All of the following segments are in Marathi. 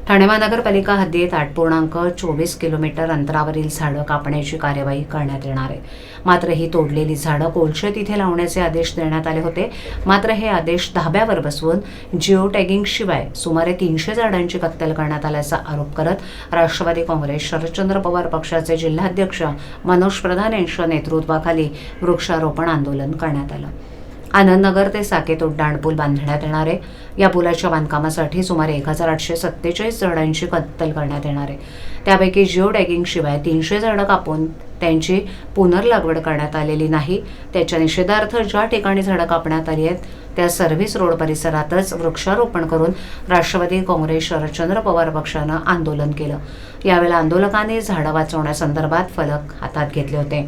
ठाणे महानगरपालिका हद्दीत 8.24 किलोमीटर अंतरावरील झाडं कापण्याची कार्यवाही करण्यात येणार आहे. मात्र ही तोडलेली झाडं कोळशेत इथे लावण्याचे आदेश देण्यात आले होते. मात्र हे आदेश धाब्यावर बसवून जिओ टॅगिंग शिवाय सुमारे 300 झाडांची कत्तल करण्यात आल्याचा आरोप करत राष्ट्रवादी काँग्रेस शरदचंद्र पवार पक्षाचे जिल्हाध्यक्ष मनोज प्रधान यांच्या नेतृत्वाखाली वृक्षारोपण आंदोलन करण्यात आलं. आनंदनगर ते साकेत उड्डाण पूल बांधण्यात येणार आहे. या पुलाच्या बांधकामासाठी सुमारे 1847 झाडांची कत्तल करण्यात येणार आहे. त्यापैकी जिओ टॅगिंग शिवाय 300 झाडं कापून त्यांची पुनर्लागवड करण्यात आलेली नाही. त्याच्या निषेधार्थ ज्या ठिकाणी झाडं कापण्यात आली आहेत त्या सर्व्हिस रोड परिसरातच वृक्षारोपण करून राष्ट्रवादी काँग्रेस शरदचंद्र पवार पक्षानं आंदोलन केलं. यावेळी आंदोलकांनी झाडं वाचवण्यासंदर्भात फलक हातात घेतले होते.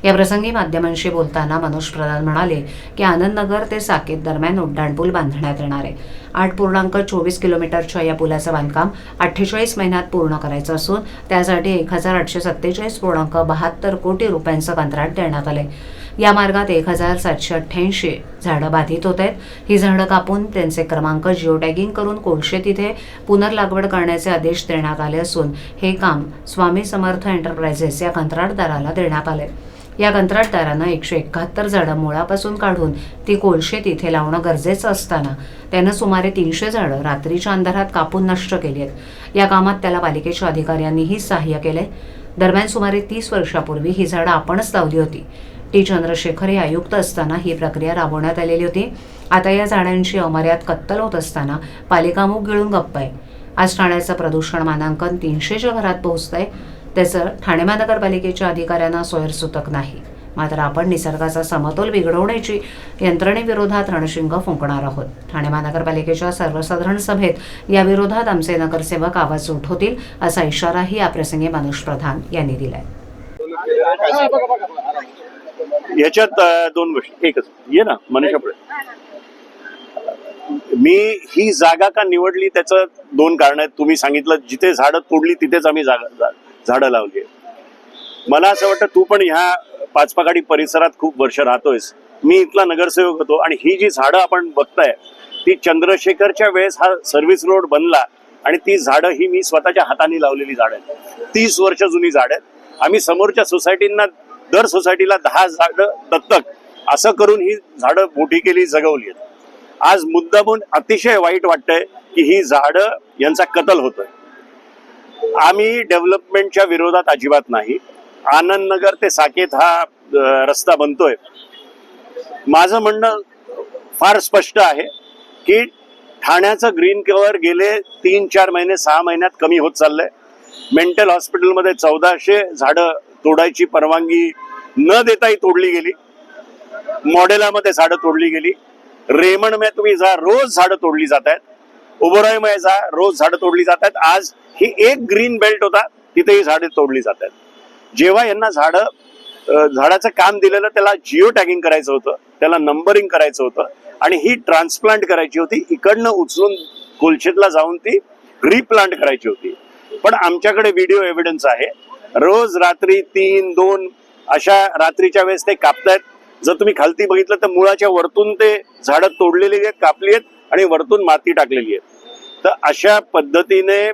याप्रसंगी माध्यमांशी बोलताना मनोज प्रधान म्हणाले की आनंदनगर ते साकेत दरम्यान उड्डाणपूल बांधण्यात येणार आहे. 8.24 किलोमीटरच्या या पुलाचं बांधकाम 48 महिन्यात पूर्ण करायचं असून त्यासाठी 1847.72 कोटी रुपयांचं कंत्राट देण्यात आलंय. या मार्गात 1788 झाडं बाधित होत आहेत. ही झाडं कापून त्यांचे क्रमांक जिओ टॅगिंग करून कोळशेत इथे पुनर्लागवड करण्याचे आदेश देण्यात आले असून हे काम स्वामी समर्थ एंटरप्राइजेस या कंत्राटदाराला देण्यात आले. या कंत्राटदारानं 171 झाडं मुळापासून काढून ती कोळशेत इथे लावणं गरजेचं असताना त्यानं सुमारे 300 झाडं रात्रीच्या अंधारात कापून नष्ट केली आहेत. या कामात त्याला पालिकेच्या अधिकाऱ्यांनीही सहाय्य केले. दरम्यान सुमारे 30 वर्षापूर्वी ही झाडं आपणच लावली होती. टी चंद्रशेखर हे आयुक्त असताना ही प्रक्रिया राबवण्यात आलेली होती. आता या झाडांची अमर्याद कत्तल होत असताना पालिका मूग गिळून गप्प आहे. आज ठाण्याचं प्रदूषण मानांकन 300च्या घरात पोहोचतंय. त्याचं ठाणे महानगरपालिकेच्या अधिकाऱ्यांना सोयरसूतक नाही. मात्र आपण निसर्गाचा समतोल बिघडवण्याची यंत्रणेविरोधात रणशिंग फुंकणार आहोत. ठाणे महानगरपालिकेच्या सर्वसाधारण सभेत या विरोधात आमचे नगरसेवक आवाज उठवतील असा इशाराही याप्रसंगी मनोज प्रधान यांनी दिलाय. याच्यात दोन गोष्टी. एकच ये ना मनीषापुढे. मी ही जागा का निवडली त्याचं दोन कारण आहेत. तुम्ही सांगितलं जिथे झाडं तोडली तिथेच आम्ही झाडं लावली. मला असं वाटतं तू पण ह्या पाचपाकाडी परिसरात खूप वर्ष राहतोयस. मी इथला नगरसेवक होतो आणि ही जी झाडं आपण बघताय ती चंद्रशेखरच्या वेळेस हा सर्व्हिस रोड बनला आणि ती झाडं ही मी स्वतःच्या हाताने लावलेली झाडं आहेत. 30 वर्ष जुनी झाडं आहेत. आम्ही समोरच्या सोसायटींना दर सोसायटीला 10 झाडं दत्तक असं करून ही झाडं मोठी केली, जगवली आहेत. आज मुद्दामून अतिशय वाईट वाटतंय की ही झाडं यांचा कत्ल होतोय. आम्ही डेव्हलपमेंटच्या विरोधात अजिबात नाही. आनंदनगर ते साकेत हा रस्ता बनतोय. माझं म्हणणं फार स्पष्ट आहे की ठाण्याचं ग्रीन कव्हर गेले 3-4 महिने 6 महिन्यात कमी होत चाललंय. मेंटल हॉस्पिटलमध्ये 1400 झाडं तोडायची परवानगी न देताही तोडली गेली. मॉडेलामध्ये झाडं तोडली गेली. रेमंड मध्ये तुम्ही जा, रोज झाडं तोडली जात आहेत. ओबरॉय मध्ये जा, रोज झाडं तोडली जात आहेत. आज ही एक ग्रीन बेल्ट होता, तिथेही झाडे तोडली जात आहेत. जेव्हा यांना झाडाचं काम दिलेलं त्याला जिओ टॅगिंग करायचं होतं, त्याला नंबरिंग करायचं होतं आणि ही ट्रान्सप्लांट करायची होती. इकडनं उचलून कोलशेतला जाऊन ती रिप्लांट करायची होती. पण आमच्याकडे व्हिडिओ एव्हिडन्स आहे. रोज रात्री 3-2 अशा रात्रीच्या वेळेस ते कापतायत. जर तुम्ही खालती बघितलं तर मुळाच्या वरतून ते झाडं तोडलेली आहेत, कापली आहेत आणि वरतून माती टाकलेली आहे. तर अशा पद्धतीने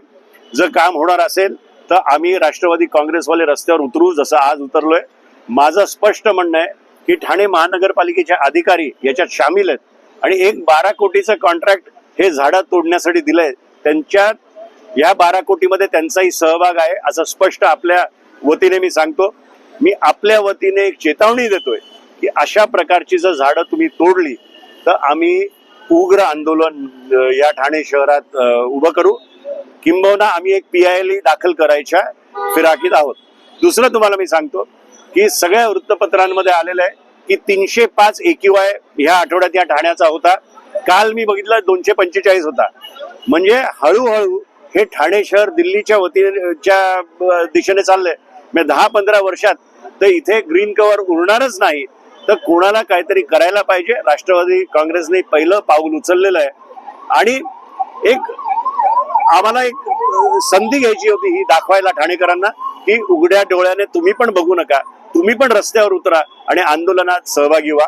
जर काम होणार असेल तर आम्ही राष्ट्रवादी काँग्रेसवाले रस्त्यावर उतरू, जसं आज उतरलोय. माझं स्पष्ट म्हणणं आहे की ठाणे महानगरपालिकेचे अधिकारी याच्यात सामील आहेत आणि एक 12 कोटीचं कॉन्ट्रॅक्ट हे झाडं तोडण्यासाठी दिलंय. त्यांच्या या 12 कोटीमध्ये त्यांचाही सहभाग आहे असं स्पष्ट आपल्या वतीने मी सांगतो. मी आपल्या वतीने एक चेतावणी देतोय की अशा प्रकारची जर झाडं तुम्ही तोडली तर आम्ही उग्र आंदोलन या ठाणे शहरात उभं करू. किंबहुना आम्ही एक PIL दाखल करायच्या फिराकीत आहोत. दुसरं तुम्हाला मी सांगतो की सगळ्या वृत्तपत्रांमध्ये आलेलं आहे की 305 AQI ह्या आठवड्यात या ठाण्याचा होता. काल मी बघितलं 245 होता. म्हणजे हळूहळू हे ठाणे शहर दिल्लीच्या वतीच्या दिशेने चाललंय. म्हणजे 10-15 वर्षात तर इथे ग्रीन कव्हर उरणारच नाही. तर कोणाला काहीतरी करायला पाहिजे. राष्ट्रवादी काँग्रेसने पहिलं पाऊल उचललेलं आहे आणि आम्हाला एक संधी घ्यायची होती ही दाखवायला ठाणेकरांना की उघड्या डोळ्याने तुम्ही पण बघू नका, तुम्ही पण रस्त्यावर उतरा आणि आंदोलनात सहभागी व्हा.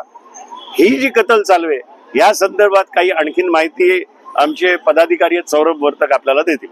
ही जी कत्तल चालू आहे या संदर्भात काही आणखीन माहिती आमचे पदाधिकारी सौरभ वर्तक आपल्याला देतील.